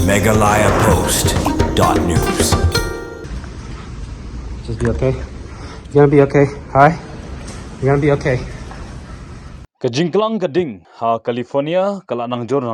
MeghalayaPost.news. Just be okay. You're gonna be okay. Alright? You're gonna be okay. Kajingklang kading ha California kala nangjur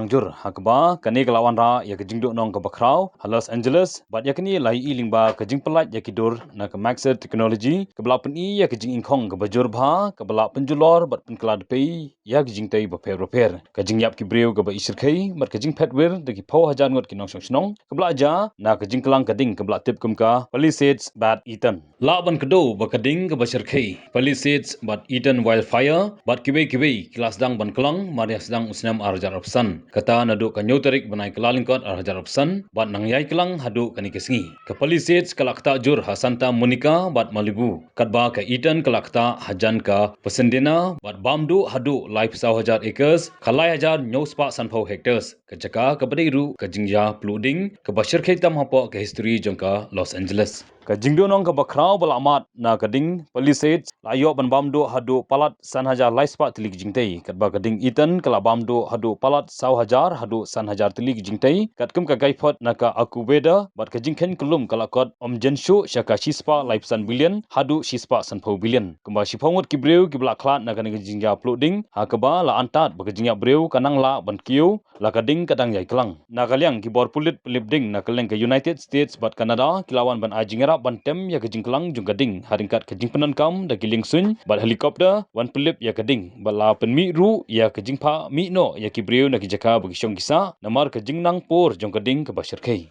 hakba kani kalawan ra ya kajingdo nong ka bakrau ha Los Angeles bat yakni lai ilingba kajingpelat ya kidur na ka Maxer Technology kabla peni ya kajing ingkhong ka bajur bha kabla penjulor bat penklad pei ya kajing tai ba repair Jingiap Briew ka ba Shyrkhei bat kajing petwer de ki pau hajar ngot ki nong snong kabla ja na kajingklang kading kabla tip kumka Palisades bat Eaton la ban kado ba kading ka ba Shyrkhei Palisades bat Eaton wildfire bat kiwe kelas dang ban Klang maria sedang usnam arjar opsan kata nadu kanyo tarik banai kelalingkot arjar opsan bat nangyai Klang hadu kani kesingi ke Palisades kalakta jur ha Santa Monica bat Malibu katba ke Eaton kalakta hajan ka Pasadena bat bamdu hadu lai pesau hajar acres khalai hajar nyospa sanpau hectares ke jaka ke Badiru ke Jingiap Briew ke Shyrkhei tam hapo ke history jongka Los Angeles ka jingdo nong ka bakrau balamat na kading Palisades layo ban bamdu hadu palat san hajar laispa tilik jingtei kat ba kading Eaton kala bamdu hadu palat sau hajar hadu san hajar tilik jingtei kat kum ka gaifot na ka akubeda bat ka jingkhen kulum kala kot omjenshu syaka shispa laipsan billion hadu shispa sanpau billion kumba shipongot ki Briew ki bla klat na kading Jingiap Briew ha ka ba la antat ba ka Jingiap Briew kanang la ban Kiew la kading kadang yai Klang na kalyang ki bor pulit pelibding na kaleng ke United States bat Canada kilawan ban ajingera ban tem ya kajing Klang jung kading haringkat kajing penankam da kiling sun bat helikopter wan pelip ya kading bala penmi ru ya kajing pha mi no ya ki Briew na ki jaka bagi syong kisa namar kajing nang por jung kading ke Shyrkhei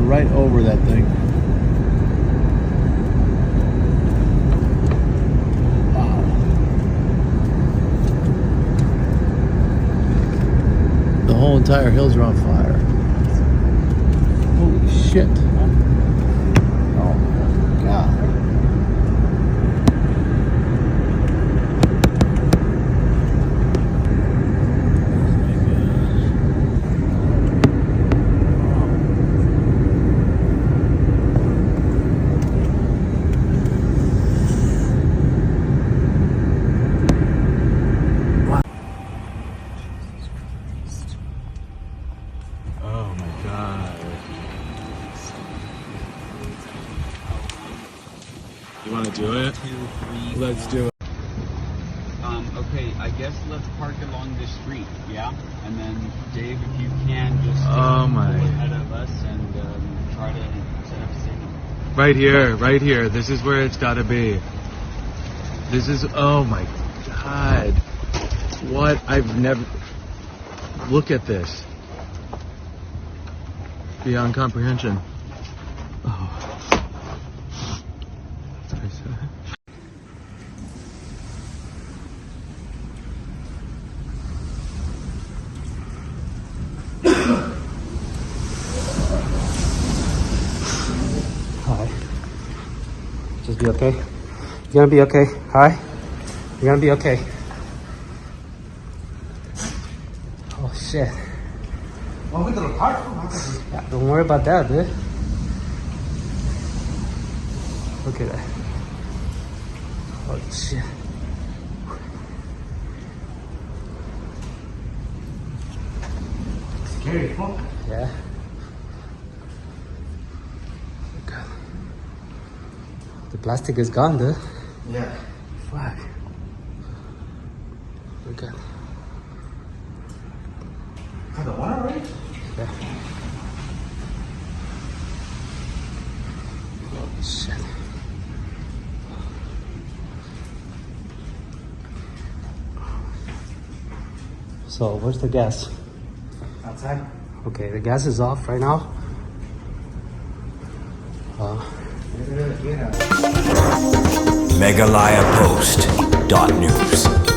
Right over that thing. Wow. The whole entire hills are on fire. Holy shit. Oh my God. You want to do it? 2, 3, Let's do it. okay, I guess let's park along this street, yeah? And then, Dave, if you can, just Oh my. pull ahead of us and try to set up a signal. Right here. This is where it's got to be. This is, oh my God. What? I've never, look at this. Beyond comprehension. Oh. Alright. Just be okay. You're gonna be okay. Alright? You're gonna be okay. Oh shit. Yeah, don't worry about that, dude. Look at that. Holy shit. Scary, huh? Yeah. God. The plastic is gone, dude. Yeah. Fuck. Look at. Got the water right? Yeah. Holy shit. So, where's the gas? Outside? Okay, the gas is off right now. MeghalayaPost.news.